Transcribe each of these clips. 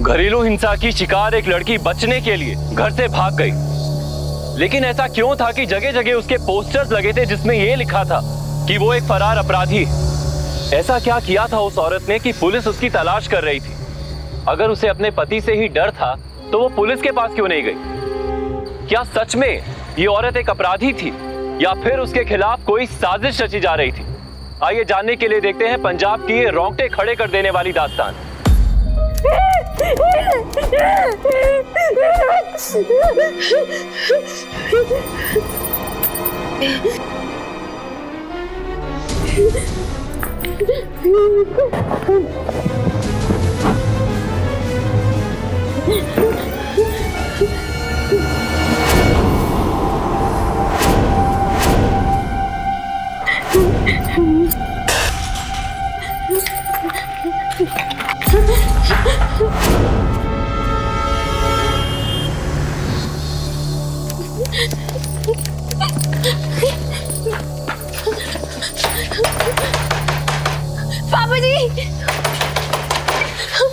घरेलू हिंसा की शिकार एक लड़की बचने के लिए घर से भाग गई, लेकिन ऐसा क्यों था कि जगह जगह उसके पोस्टर्स लगे थे जिसमें यह लिखा था कि वो एक फरार अपराधी। ऐसा क्या किया था उस औरत ने कि पुलिस उसकी तलाश कर रही थी? अगर उसे अपने पति से ही डर था तो वो पुलिस के पास क्यों नहीं गई? क्या सच में ये औरत एक अपराधी थी या फिर उसके खिलाफ कोई साजिश रची जा रही थी? आइए जानने के लिए देखते हैं पंजाब की ये रोंगटे खड़े कर देने वाली दास्तान।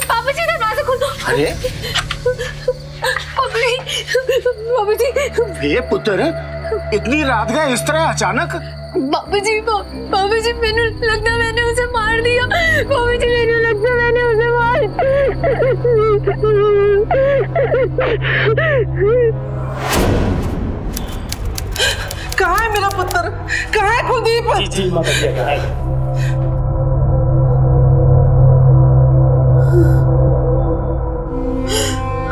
पापा जी दरवाजा खोलो। अरे पापा जी ये पुत्र इतनी रात का इस तरह अचानक? पापा जी मैंने लगता मैंने उसे मार दिया। पापा जी मैंने लगता मैंने उसे मार। कहाँ है मेरा पुत्र? कहाँ है कुलदीप? जी माता जी कहाँ है?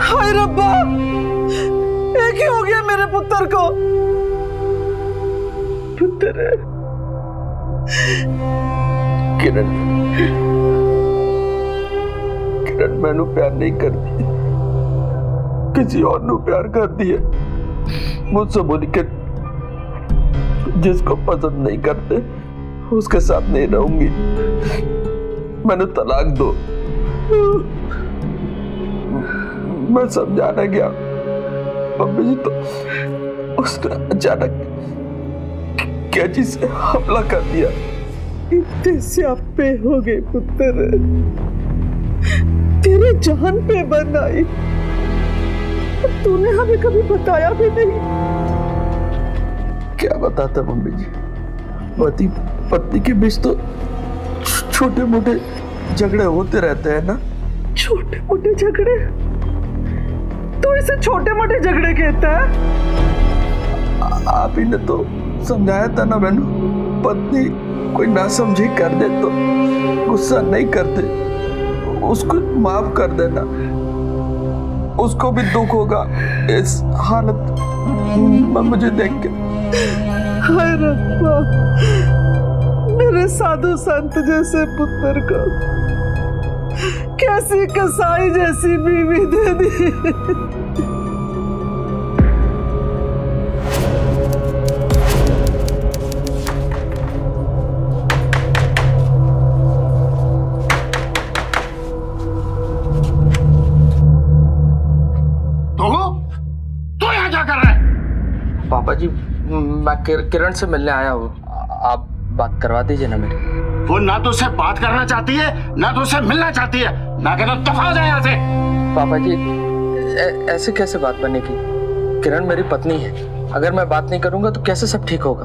हाय रब्बा, एक ही हो गया मेरे पुत्र को। पुत्र किरण मैनू प्यार नहीं करती, किसी और नू प्यार करती है। मुझसे बोली कि जिसको पसंद नहीं करते उसके साथ नहीं रहूंगी, मैंने तलाक दो। मैं समझाने गया मम्मी जी तो उसने अचानक कैची से हमला कर दिया। इतने स्यापे हो गए पुत्र, तेरे जान पे बन आई, तूने हमें कभी बताया भी नहीं। क्या बताता मम्मी जी, पति पत्नी के बीच तो छोटे मोटे झगड़े होते रहते हैं ना। छोटे मोटे झगड़े? तू इसे छोटे मोटे झगड़े कहता है? आप ही ने तो समझाया था ना मैनू, पत्नी कोई ना समझी कर दे तो गुस्सा नहीं करते, उसको माफ कर देना, उसको भी दुख होगा इस हालत में मुझे देख के। हाय रब्बा, मेरे साधु संत जैसे पुत्र को कैसी कसाई जैसी बीवी दे दी। तो यहाँ क्या कर रहा है? पापा जी मैं किरण से मिलने आया हूँ, आप बात करवा दीजिए ना मेरी। वो ना तो उससे बात करना चाहती है ना तो उससे मिलना चाहती है। मैं कहता हूँ दफा हो जाए यहाँ से। पापा जी ऐसे कैसे बात बनेगी? किरण मेरी पत्नी है, अगर मैं बात नहीं करूंगा तो कैसे सब ठीक होगा?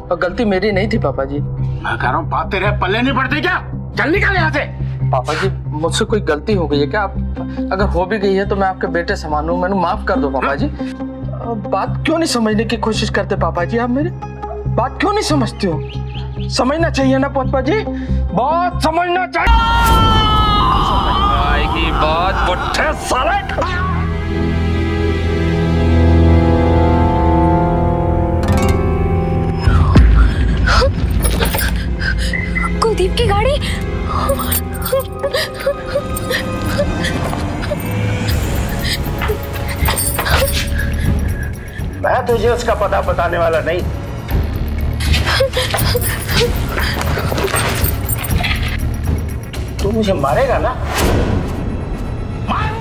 और गलती मेरी नहीं थी पापा जी। मैं कह रहा हूँ बात तेरे पल्ले नहीं पड़ती क्या? चल निकल यहाँ से। पापा जी मुझसे कोई गलती हो गई है क्या? आप अगर हो भी गई है तो मैं आपके बेटे समान हूँ, मैंने माफ कर दो पापा जी। बात क्यों नहीं समझने की कोशिश करते पापा जी? आप मेरी बात क्यों नहीं समझते हो? समझना चाहिए ना पापा जी, बात समझना चाहिए। आएगी बात पुट्ठे साले। कुलदीप की गाड़ी। मैं तुझे उसका पता बताने वाला नहीं। तू मुझे मारेगा ना?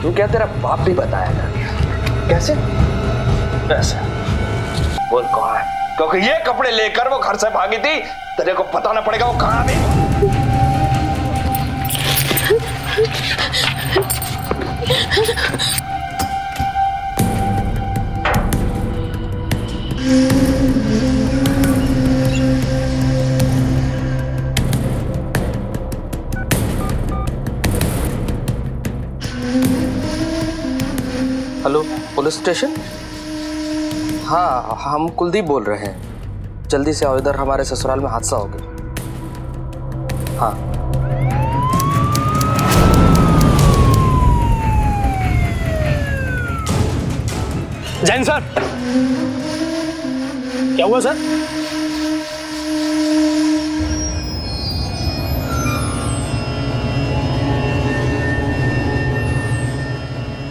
तू क्या तेरा बाप भी बताएगा? कैसे? ऐसे बोल कहाँ है, क्योंकि ये कपड़े लेकर वो घर से भागी थी, तेरे को पता ना पड़ेगा वो कहाँ थी। Hello, police station? हाँ, हम कुलदीप बोल रहे हैं। जल्दी से आओ, इधर हमारे ससुराल में हादसा हो गया। हाँ। जैन सर, क्या हुआ सर?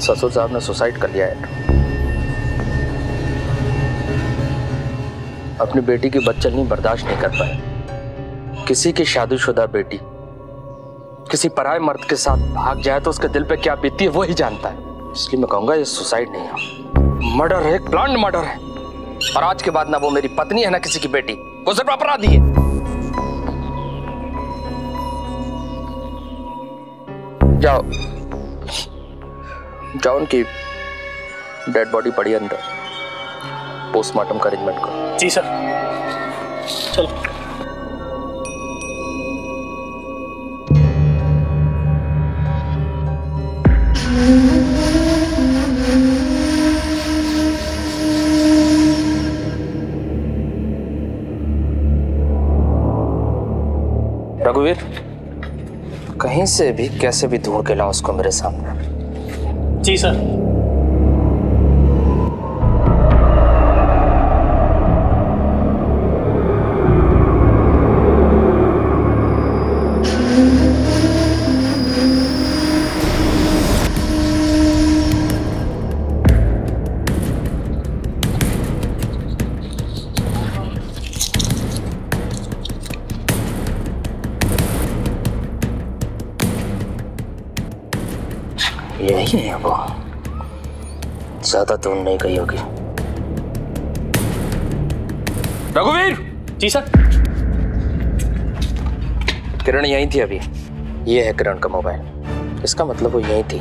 ससुर साहब ने सुसाइड कर लिया है। अपनी बेटी की बदचलनी बर्दाश्त नहीं कर पाए। किसी की शादीशुदा बेटी किसी पराये मर्द के साथ भाग जाए तो उसके दिल पे क्या बीतती है वो ही जानता है। इसलिए मैं कहूंगा ये सुसाइड नहीं है, मर्डर है, प्लान्ड मर्डर है। और आज के बाद ना वो मेरी पत्नी है ना किसी की बेटी, वो सिर्फ अपराधी है। जाओ जाओ, उनकी डेड बॉडी पड़ी अंदर, पोस्टमार्टम का अरेंजमेंट करो। जी सर, चलो। रघुवीर, कहीं से भी कैसे भी ढूंढ के लाओ उसको मेरे सामने। जी सर। यही है वो, ज्यादा दूर नहीं गई होगी। रघुवीर! जी सर। किरण यहीं थी अभी। ये है किरण का मोबाइल। इसका मतलब वो यहीं थी,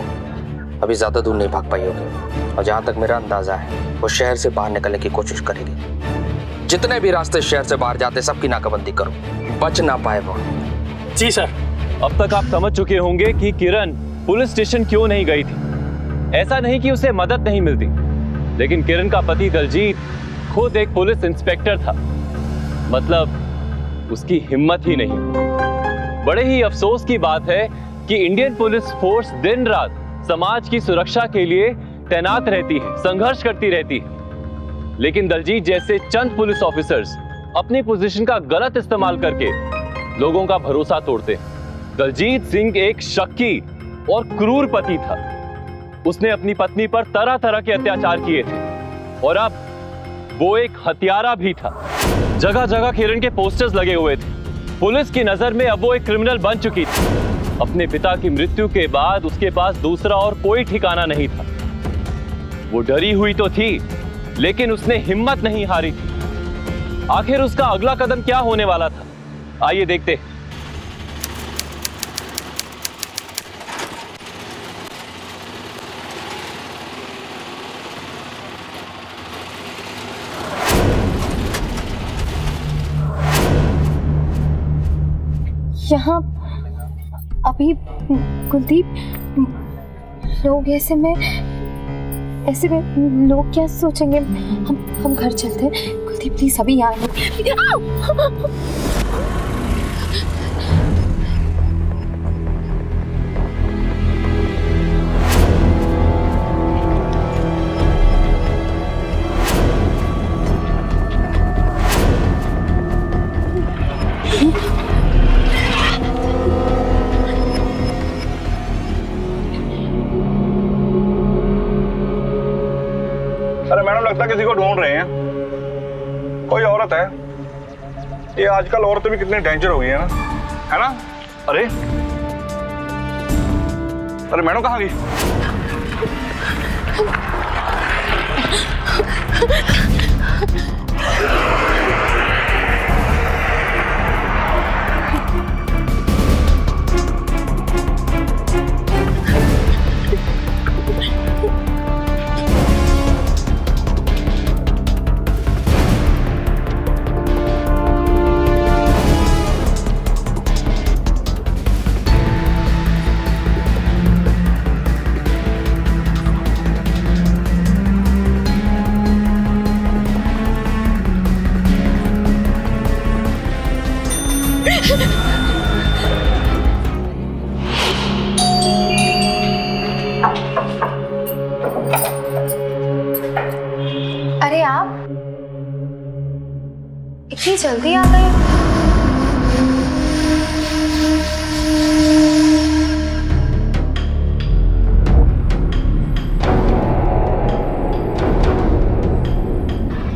अभी ज्यादा दूर नहीं भाग पाई होगी। और जहां तक मेरा अंदाजा है वो शहर से बाहर निकलने की कोशिश करेगी। जितने भी रास्ते शहर से बाहर जाते सबकी नाकाबंदी करो, बच ना पाए वो। जी सर। अब तक आप समझ चुके होंगे कि किरण पुलिस स्टेशन क्यों नहीं गई थी। ऐसा नहीं कि उसे मदद नहीं मिलती, लेकिन किरण का पति दलजीत खुद एक पुलिस इंस्पेक्टर था, मतलब उसकी हिम्मत ही नहीं। बड़े ही अफसोस की बात है कि इंडियन पुलिस फोर्स दिन रात समाज की सुरक्षा के लिए तैनात रहती है, संघर्ष करती रहती है, लेकिन दलजीत जैसे चंद पुलिस ऑफिसर्स अपनी पोजीशन का गलत इस्तेमाल करके लोगों का भरोसा तोड़ते हैं। दलजीत सिंह एक शक्की और क्रूर पति था। उसने अपनी पत्नी पर तरह तरह के अत्याचार किए थे और अब वो एक हत्यारा भी था। जगह जगह किरण के पोस्टर्स लगे हुए थे। पुलिस की नजर में अब वो एक क्रिमिनल बन चुकी थी। अपने पिता की मृत्यु के बाद उसके पास दूसरा और कोई ठिकाना नहीं था। वो डरी हुई तो थी, लेकिन उसने हिम्मत नहीं हारी थी। आखिर उसका अगला कदम क्या होने वाला था, आइए देखते हैं। यहाँ अभी कुलदीप, लोग ऐसे में लोग क्या सोचेंगे। हम घर चलते हैं। कुलदीप प्लीज अभी यहाँ अरे मैडम, लगता है किसी को ढूंढ रहे हैं। कोई औरत है। ये आजकल औरतें भी कितनी डेंजर हो गई है ना, अरे अरे मैडम कहाँ गई? अरे आप इतनी जल्दी आ गए?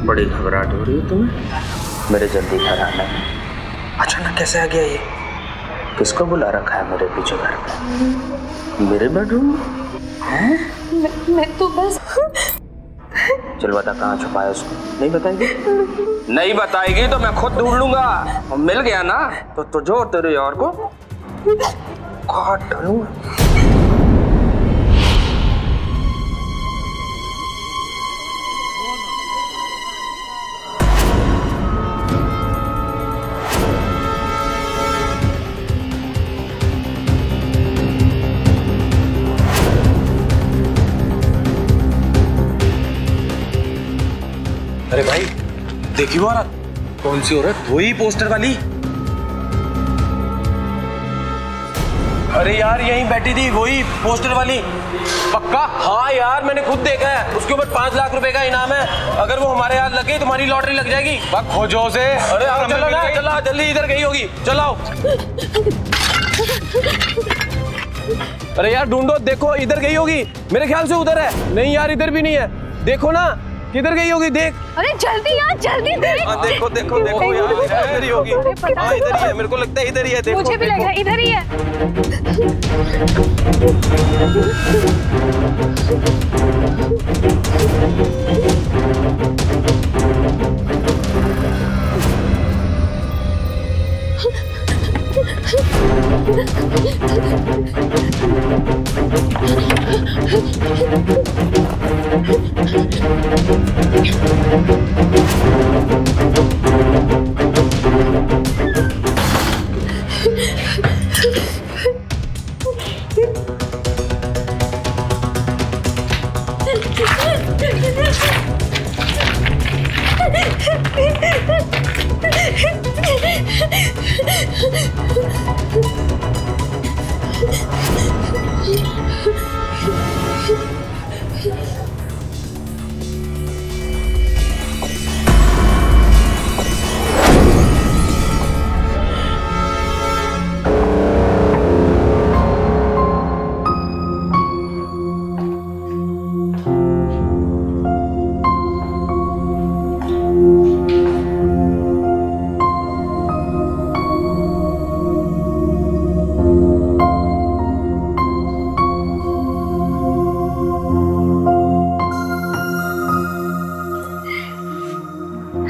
बड़ी घबराहट हो रही है तुम्हें? मेरे जल्दी घर आना है। अचानक कैसे आ गया ये? किसको बुला रखा है मेरे पीछे घर पे? मेरे बेडरूम है? मैं तो बस। चल बता, कहाँ छुपाया उसको? नहीं बताएगी? नहीं बताएगी तो मैं खुद ढूंढ लूंगा। और मिल गया ना तो तुझे और तेरे यार को काट डालूंगा। अरे भाई देखी वो औरत? कौन सी औरत? वही पोस्टर वाली। अरे यार यहीं बैठी थी, वही पोस्टर वाली। पक्का? हाँ यार मैंने खुद देखा है। उसके ऊपर 5 लाख रुपए का इनाम है। अगर वो हमारे हाथ लग गई तुम्हारी लॉटरी लग जाएगी। बस खोजो से। अरे आओ चलो ना, चलो जल्दी, इधर गई होगी, चलाओ। अरे यार ढूंढो, देखो इधर गई होगी। मेरे ख्याल से उधर है। नहीं यार इधर भी नहीं है। देखो ना किधर गई होगी, देख। अरे जल्दी यार, जल्दी देख। देखो देखो देखो यार, इधर ही होगी। हाँ इधर ही है, मेरे को लगता है इधर ही है। देखो मुझे भी लग रहा है इधर ही है।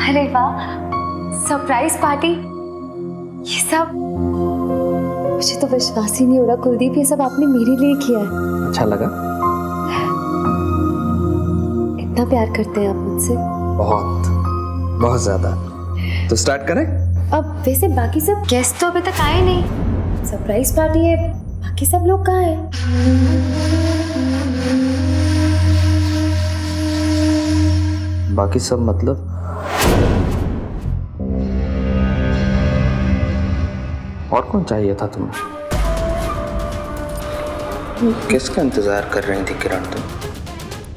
अरे वाह, सरप्राइज पार्टी। ये सब मुझे तो विश्वास ही नहीं हो रहा कुलदीप, ये सब आपने मेरे लिए किया है। अच्छा लगा? इतना प्यार करते हैं आप मुझसे? बहुत बहुत ज्यादा। तो स्टार्ट करें? अब वैसे बाकी सब गेस्ट तो अभी तक आए नहीं। सरप्राइज पार्टी है, बाकी सब लोग कहाँ हैं? बाकी सब मतलब? और कौन चाहिए था तुम्हें? किसका इंतजार कर रही थी किरण तुम?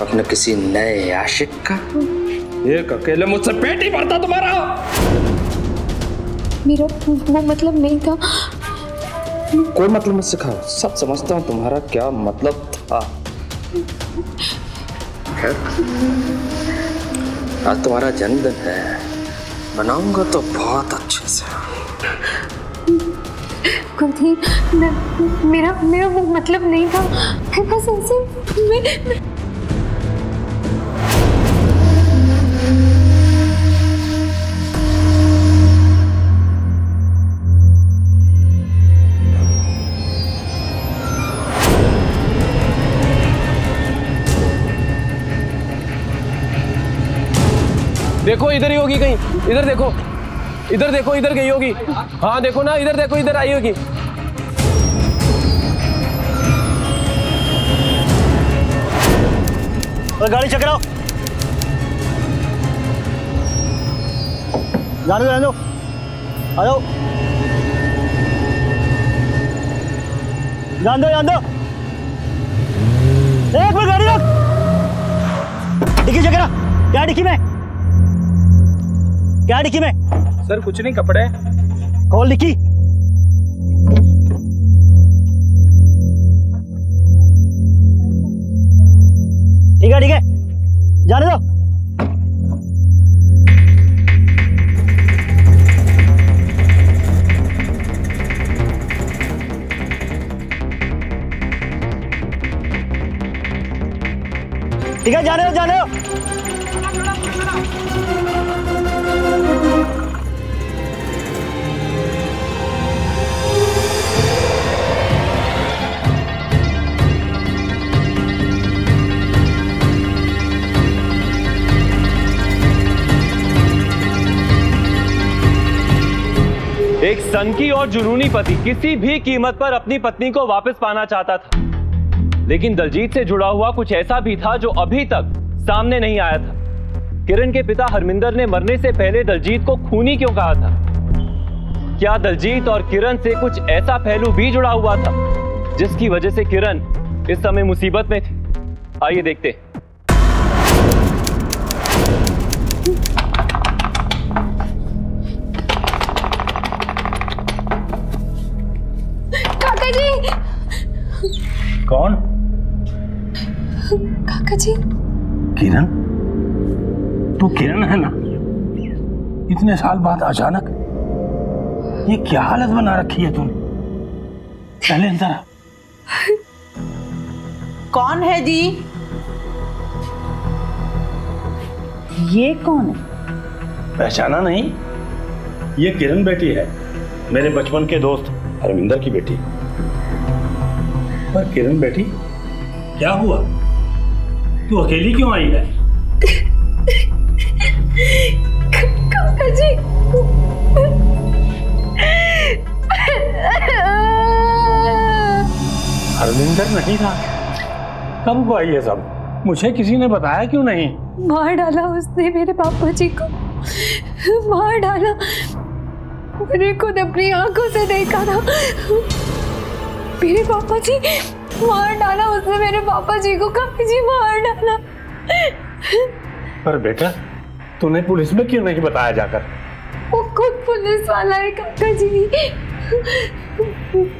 अपने किसी नए आशिक का? एक अकेले मुझसे पेट ही भरता तुम्हारा। मेरा वो मतलब नहीं था। कोई मतलब मत सिखाओ, सब समझता हूँ तुम्हारा क्या मतलब था। खैर आज तुम्हारा जन्मदिन है, मनाऊंगा तो बहुत अच्छे से। कुलदीप, मेरा वो मतलब नहीं था। बस ऐसे देखो इधर ही होगी कहीं। इधर देखो, इधर देखो, इधर गई होगी। हाँ देखो ना, इधर देखो, इधर आई होगी। और गाड़ी चकराओ, जाने दो, आ जाओ। जान दो एक मिनट गाड़ी रोक। डिक्की चेक करा। क्या डिक्की में सर कुछ नहीं, कपड़े। खोल डिक्की। ठीक है जाने दो। ठीक है जाने दो। एक सनकी और जुनूनी पति किसी भी कीमत पर अपनी पत्नी को वापस पाना चाहता था, लेकिन दलजीत से जुड़ा हुआ कुछ ऐसा भी था जो अभी तक सामने नहीं आया था। किरण के पिता हरमिंदर ने मरने से पहले दलजीत को खूनी क्यों कहा था? क्या दलजीत और किरण से कुछ ऐसा पहलू भी जुड़ा हुआ था जिसकी वजह से किरण इस समय मुसीबत में थी? आइए देखते। काका जी। कौन? काका जी। किरण? तू किरण है ना? इतने साल बाद अचानक ये क्या हालत बना रखी है तूने? पहले अंदर आ। कौन है जी? ये कौन है? पहचाना नहीं? ये किरण बेटी है, मेरे बचपन के दोस्त हरमिंदर की बेटी। पर किरण बेटी, क्या हुआ? तू अकेली क्यों आई है? काका जी। हरमिंदर नहीं था? कब हुआ ये सब? मुझे किसी ने बताया क्यों नहीं? मार डाला उसने मेरे पापा जी को, मार डाला। मैंने खुद अपनी आंखों से देखा था। मेरे पापा जी, मार डाला उसने मेरे पापा जी को। काका जी मार डाला। पर बेटा, तूने पुलिस में क्यों नहीं बताया जाकर? वो खुद पुलिस वाला है काका जी।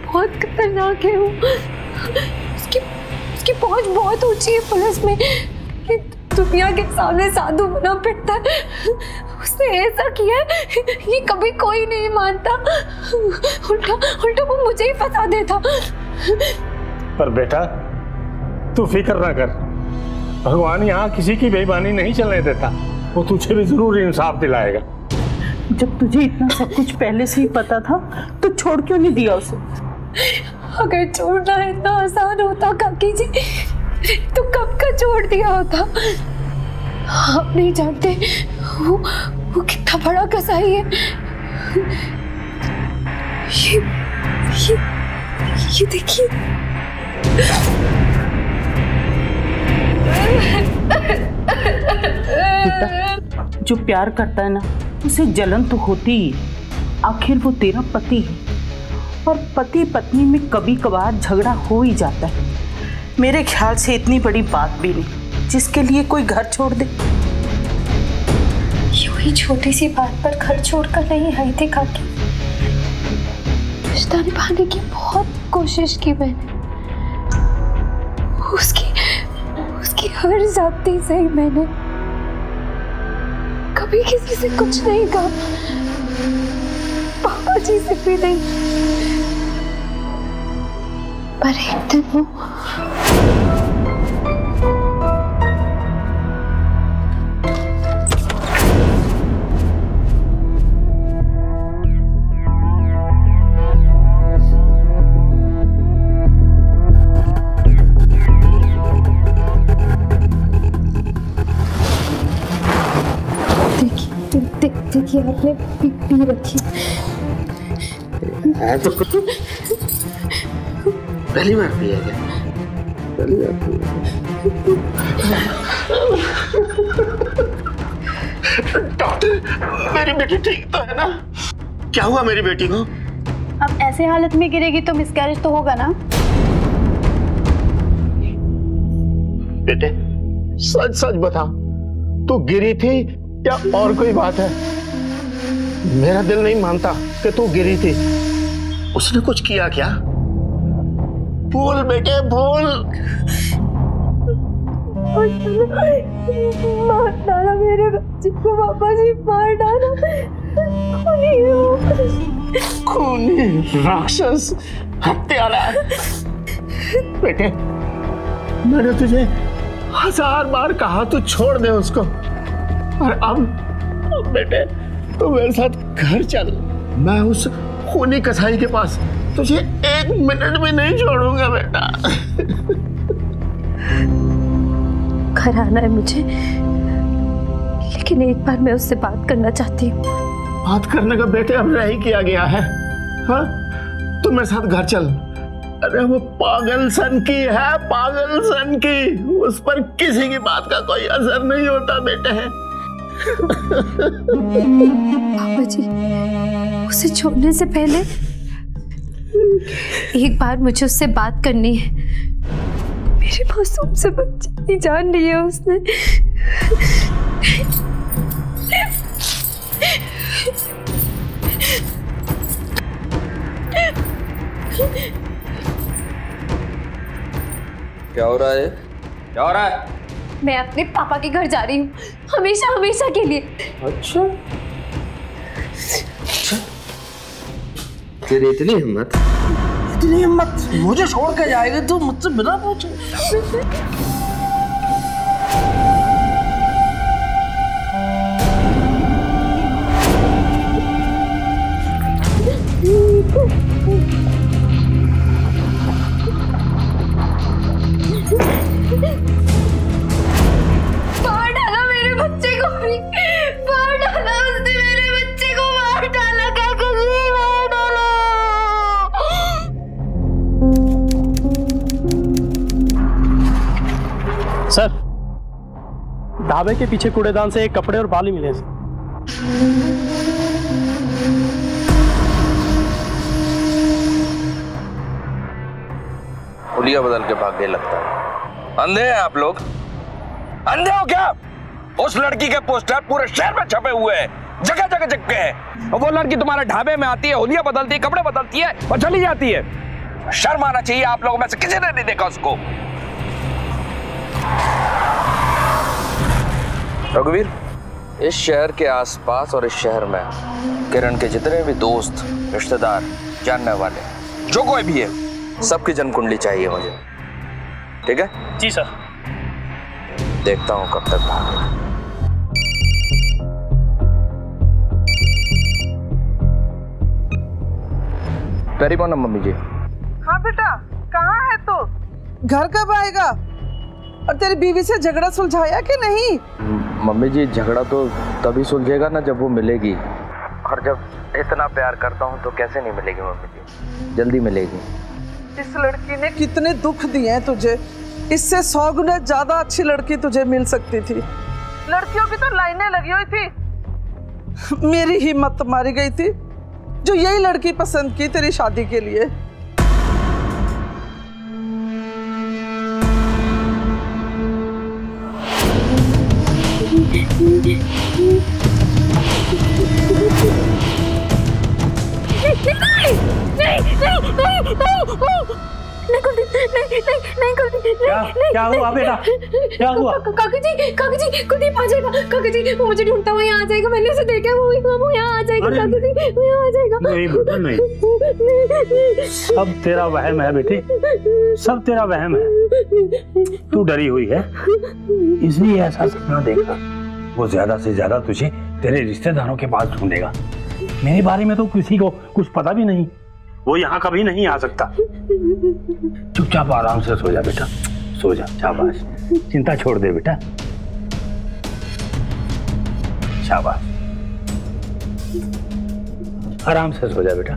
बहुत खतरनाक है वो। उसकी पहुंच बहुत ऊंची है पुलिस में। कि दुनिया के सामने साधु बना फिरता है। उसने ऐसा किया है, ये कभी कोई नहीं मानता। उल्टा वो मुझे ही फंसा देता। पर बेटा, तू फिक्र ना कर, भगवान यहाँ किसी की बेईमानी नहीं चलने देता। वो तुझे भी जरूर इंसाफ दिलाएगा। जब तुझे इतना सब कुछ पहले से ही पता था तो छोड़ क्यों नहीं दिया उसे? अगर छोड़ना इतना आसान होता काकी जी, तो कब का छोड़ दिया होता। आप नहीं जानते वो कितना बड़ा कसाई है। ये देखिए। जो प्यार करता है ना, उसे जलन तो होती ही। आखिर वो तेरा पति है और पति पत्नी में कभी कभार झगड़ा हो ही जाता है। मेरे ख्याल से इतनी बड़ी बात भी नहीं जिसके लिए कोई घर छोड़ दे। यूं ही छोटी सी बात पर घर छोड़कर नहीं आई थी काकी। रिश्ता निभाने की बहुत कोशिश की मैंने। उसकी हर जाती सही मैंने। कभी किसी से कुछ नहीं कहा, पापा जी से भी नहीं। पर एक दिन वो देखिए आपने पी रखी है तो कुछ पहली बार पिया क्या? पहली बार डॉक्टर, मेरी बेटी ठीक तो है ना? क्या हुआ मेरी बेटी को? अब ऐसे हालत में गिरेगी तो मिसकैरेज तो होगा ना। बेटे सच सच बता, तू गिरी थी या और कोई बात है? मेरा दिल नहीं मानता कि तू गिरी थी। उसने कुछ किया क्या? बोल बेटे बोल। मार डाला मेरे बच्चे को पापा जी, मार डाला। खूनी राक्षस हत्यारा। बेटे मैंने तुझे 1000 बार कहा तू छोड़ दे उसको, और अब बेटे तू मेरे साथ घर चल। मैं उस खूनी कसाई के पास तुझे 1 मिनट भी नहीं छोड़ूंगा बेटा। घर आना है मुझे, लेकिन एक बार मैं उससे बात करना चाहती हूँ। बात करने का बेटे अब नहीं किया गया है। हाँ तू मेरे साथ घर चल। अरे वो पागल सन की है, पागल सन की, उस पर किसी की बात का कोई असर नहीं होता बेटे। पापा जी, उसे छोड़ने से पहले एक बार मुझे उससे बात करनी है। मेरे मासूम से बच्चे की जान ली है उसने। क्या हो रहा है? क्या हो रहा है? मैं अपने पापा के घर जा रही हूँ, हमेशा हमेशा के लिए। अच्छा तेरी इतनी हिम्मत मुझे छोड़ के जाएगी तू मुझसे बिना पूछे? मार डाला मेरे बच्चे को भी, मार डाला उसने मेरे बच्चे को, मार डाला काका जी, मार डाला। सर ढाबे के पीछे कूड़ेदान से एक कपड़े और बाल मिले। हुलिया बदल के भागने लगता है। अंधे हैं आप लोग? अंधे हो क्या? उस लड़की के पोस्टर पूरे शहर में छपे हुए हैं, जगह जगह चिपके हैं। और वो लड़की तुम्हारे ढाबे में आती है, हुलिया बदलती है, कपड़े बदलती है और चली जाती है। शर्म आना चाहिए आप लोगों में से किसी ने नहीं देखा उसको। रघुवीर, इस शहर के आसपास और इस शहर में किरण के जितने भी दोस्त, रिश्तेदार, जानने वाले, जो कोई भी है, सबकी जन्म कुंडली चाहिए मुझे। ठीक है? जी सर। देखता हूं कब तक भागे। वेरी मॉर्निंग मम्मी जी। हाँ बेटा, कहाँ है तू? घर कब आएगा? और तेरी बीवी से झगड़ा सुलझाया कि नहीं? मम्मी जी झगड़ा तो तभी सुलझेगा ना जब वो मिलेगी, और जब इतना प्यार करता हूँ तो कैसे नहीं मिलेगी मम्मी जी, जल्दी मिलेगी। इस लड़की ने कितने दुख दिए हैं तुझे, इससे 100 गुना ज्यादा अच्छी लड़की तुझे मिल सकती थी। लड़कियों की तो लाइनें लगी हुई थी। मेरी हिम्मत मारी गई थी जो यही लड़की पसंद की तेरी शादी के लिए। क्या हुआ बेटा? क्या हुआ? काका जी कुलदीप आ जाएगा। काका जी वो मुझे ढूंढता हुआ यहाँ आ जाएगा, मैंने उसे देखा है, वो यहाँ आ जाएगा। काका जी वो यहाँ आ जाएगा। नहीं बेटा नहीं, सब तेरा वहम है बेटे, सब तेरा वहम है। तू डरी हुई है इसलिए ऐसा सपना देखा। वो ज्यादा से ज्यादा तुझे तेरे रिश्तेदारों के पास ढूंढेगा। मेरे बारे में तो किसी को कुछ पता भी नहीं, वो यहाँ कभी नहीं आ सकता। चुपचाप आराम से सो जा बेटा, सो जा, शाबाश। चिंता छोड़ दे बेटा, शाबाश। आराम से सो जा बेटा।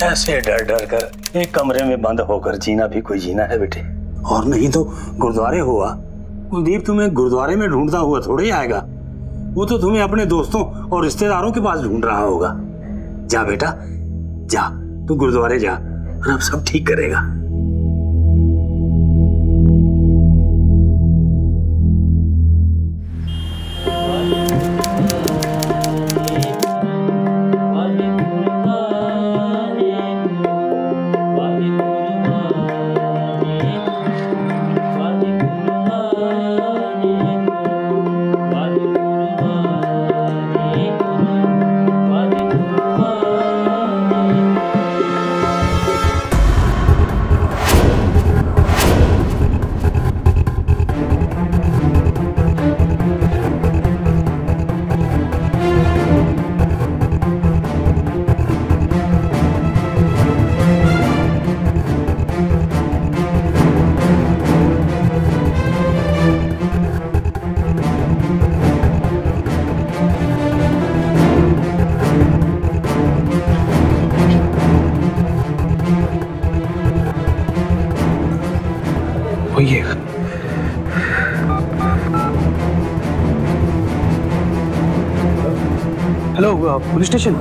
ऐसे डर डर कर एक कमरे में बंद होकर जीना भी कोई जीना है बेटे। और नहीं तो गुरुद्वारे हुआ, कुलदीप तुम्हें गुरुद्वारे में ढूंढता हुआ थोड़े आएगा। वो तो तुम्हें अपने दोस्तों और रिश्तेदारों के पास ढूंढ रहा होगा। जा बेटा जा, तू गुरुद्वारे जा और अब सब ठीक करेगा। Hello police station.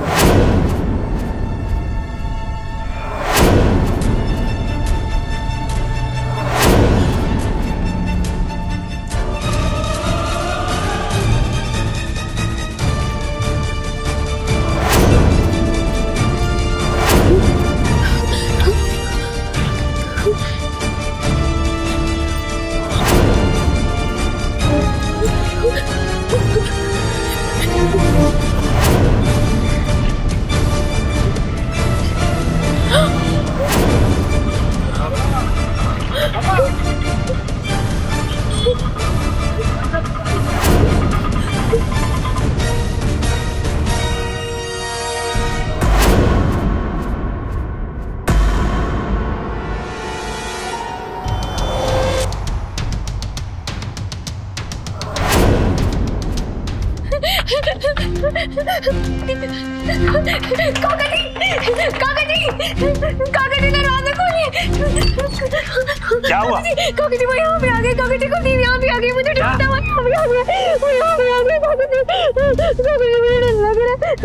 क्या हुआ? काका जी वो यहाँ पे आ गए, काका जी को नींद यहाँ पे आ गई, मुझे डर लगा, यहाँ पे आ गए, वो यहाँ पे आ गए, काका जी मुझे डर लग रहा है।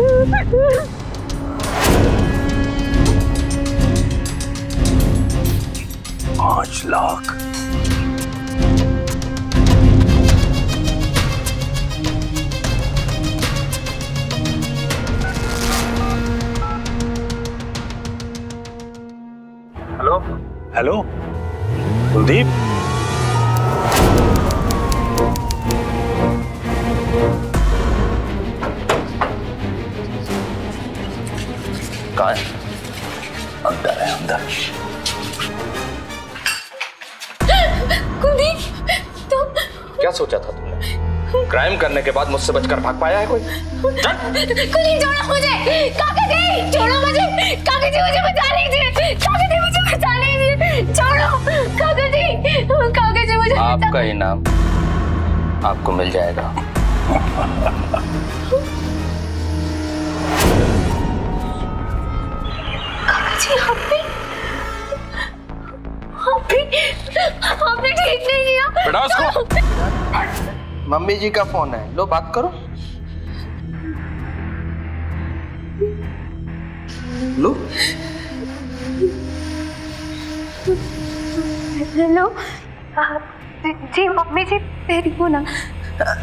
5 लाख। हेलो हेलो कुलदीप, कहाँ है? अंदर है, अंदर। कुलदीप, तुम क्या सोचा था तुमने? क्राइम करने के बाद मुझसे बचकर भाग पाया है कोई? कुलदीप छोड़ो मुझे, काका जी छोड़ो मुझे, काका जी मुझे बचा लीजिए, काका जी मुझे बचा लीजिए, छोड़ो काका जी मुझे। आपका इनाम आपको मिल जाएगा। काका जी आपने ठीक नहीं किया। बेटा उसको। मम्मी जी का फोन है, लो बात करो। लो। हेलो जी मम्मी जी तेरी को ना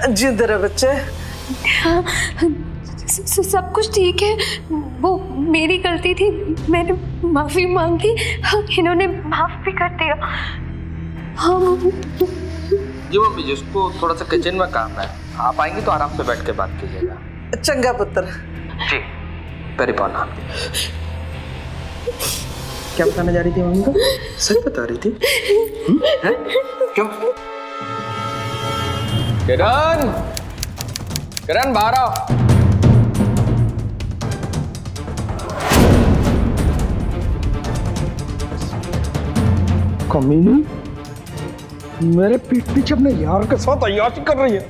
जिंदा रहे बच्चे। सब कुछ ठीक है, वो मेरी गलती थी, मैंने माफी मांगी, इन्होंने माफ भी कर दिया। हाँ जी मम्मी जी, उसको थोड़ा सा किचन में काम है, आप आएंगे तो आराम से बैठ के बात कीजिएगा। चंगा पुत्र जी। पेरी पाना। क्या बताने जा रही थी मम्मी को? सच बता रही थी? हैं? क्यों? किरण, किरण बाहर आओ। कमीनी मेरे पीठ पीछे अपने यार के साथ अय्याशी कर रही है।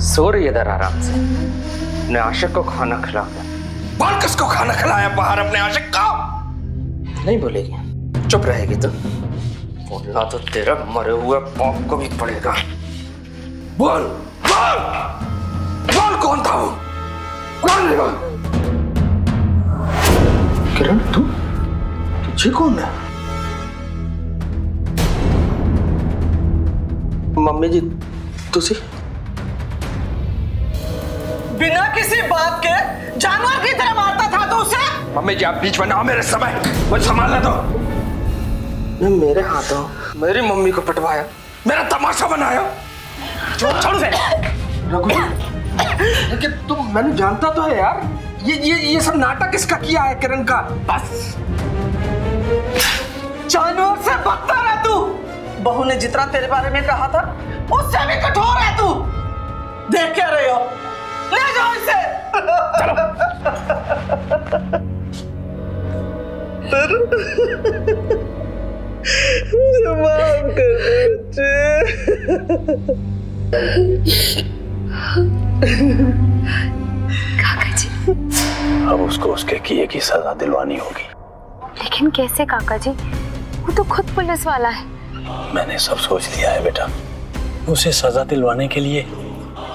सो रही है इधर आराम से, अपने आशिक को खाना खिला कर। बाल किसको खाना खिलाया बाहर अपने आशिक का? नहीं बोलेगी, चुप रहेगी तो बोलना तो तेरा मरे हुए बाप को भी पड़ेगा। बोल। बोल कौन था वो? कौन है वो? किरण तुझे कौन है? मम्मी जी तुझे बिना किसी बात के जानवर की तरह मारता था तो उसे? मम्मी जी आप बीच में ना मेरे समय, मुझे संभालने दो। मैं मेरे हाथों मेरी मम्मी को पिटवाया, मेरा तमाशा बनाया। छोड़ दे रघु, लेकिन तुम मैंने जानता तो है यार, ये सब नाटक इसका किया है किरण का। बस जानवर से बदतर है तू। बहू ने जितना तेरे बारे में कहा था उससे भी कठोर है तू। देख क्या रहे हो? ले जाओ इसे। मुझे माफ कर दे काका जी। अब उसको उसके किए की सजा दिलवानी होगी। लेकिन कैसे काका जी? वो तो खुद पुलिस वाला है। मैंने सब सोच लिया है बेटा। उसे सजा दिलवाने के लिए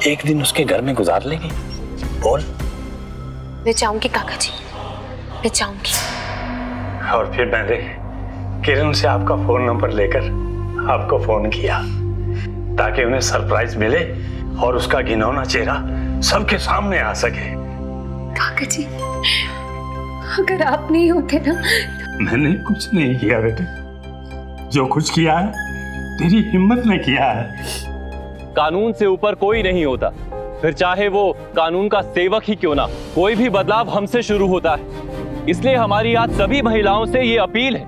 एक दिन उसके घर में गुजार लेंगे। बोल। मैं चाहूंगी काका जी, मैं चाहूंगी। और फिर मैंने किरण से आपका फोन नंबर लेकर आपको फोन किया ताकि उन्हें सरप्राइज मिले और उसका घिनौना चेहरा सबके सामने आ सके। काका जी, अगर आप नहीं होते ना। मैंने कुछ नहीं किया बेटे, जो कुछ किया है तेरी हिम्मत ने किया है। कानून से ऊपर कोई नहीं होता, फिर चाहे वो कानून का सेवक ही क्यों ना। कोई भी बदलाव हमसे शुरू होता है। इसलिए हमारी आज सभी महिलाओं से ये अपील है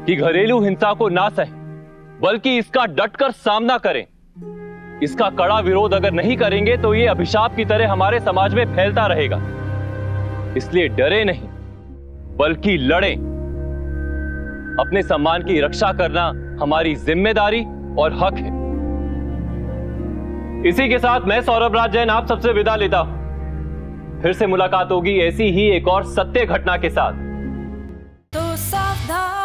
कि घरेलू हिंसा को ना सहें, बल्कि इसका डटकर सामना करें। इसका कड़ा विरोध अगर नहीं करेंगे तो ये अभिशाप की तरह हमारे समाज में फैलता रहेगा। इसलिए डरे नहीं, बल्कि लड़ें। अपने सम्मान की रक्षा करना हमारी जिम्मेदारी और हक है। इसी के साथ मैं सौरभ राज जैन आप सबसे विदा लेता हूं। फिर से मुलाकात होगी ऐसी ही एक और सत्य घटना के साथ। तो सावधान।